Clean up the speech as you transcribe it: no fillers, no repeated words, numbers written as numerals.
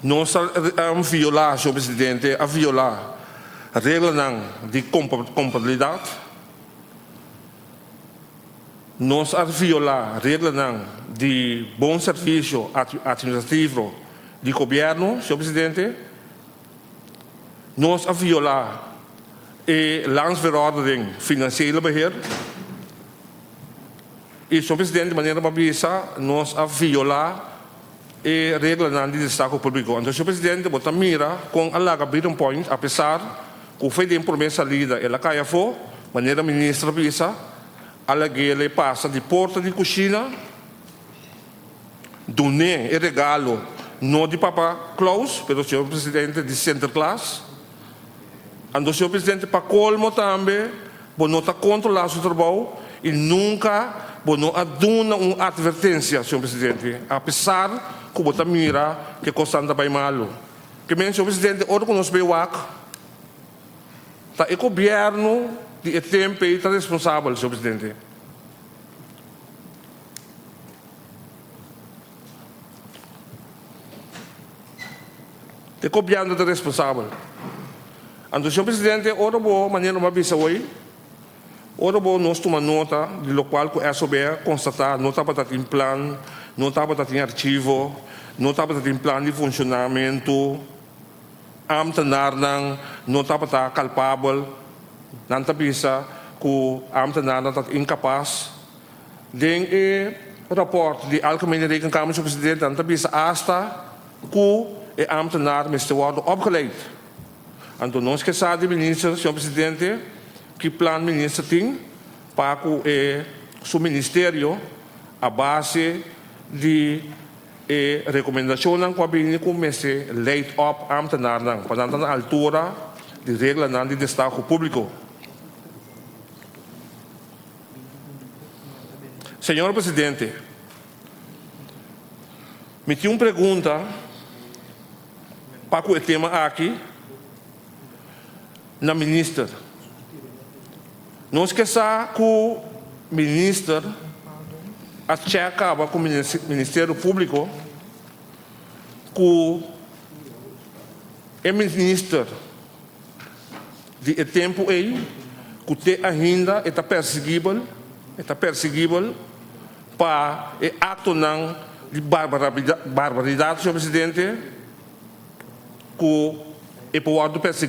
nós violar, Sr. Presidente, a violar a regra de compatibilidade, nós a violar a regra de bom serviço administrativo de governo, Sr. Presidente, nós a violar a landsverordening financiële beheer. E, Sr. Presidente, de maneira mabisa, nós a violar a regra de destaque público. Então, Sr. Presidente, bota mira com a larga breathing point, apesar que foi de promessa lida, ela caia for, maneira ministra bisa, ela ele passa de porta de cozinha, do nem e regalo, não de Papa Claus, pero Sr. Presidente de Center Class. Então, Sr. Presidente, para colmo também, não está controlando o trabalho e nunca não aduna uma advertência, Sr. Presidente, apesar que você mira que constante vai malo. Que mesmo, Sr. Presidente, ora que nós veio aqui, o governo de tempo está responsável, Sr. Presidente. O governo está responsável. Então, Sr. Presidente, ora boa maneira uma vez hoje, ora boa nós tomamos nota de lo qual que é sobre constatar, não estava em plano, não estava em arquivo, não estava em plano de funcionamento, ambtenaar não estava culpável, não estava que o ambtenaar está incapaz. Den o rapport de Algemene Rekenkamer, Sr. Presidente, não estava hasta que o ambtenaar moest worden opgeleid. Então, nós que sabe, ministro, Sr. Presidente, que plano ministro tem para que o ministério, a base de recomendação ng cabinet kung may late up ambtenaar ng panantang na altura de regla ng destaque público. Senhor Presidente, me tinha uma pergunta para o tema aqui na ministra. Não esqueça que o ministro acaba com o Ministério Público que o ministro de tempo aí que tem ainda está perseguível para o ato de barbaridade, Sr. Presidente, que é pode perseguir.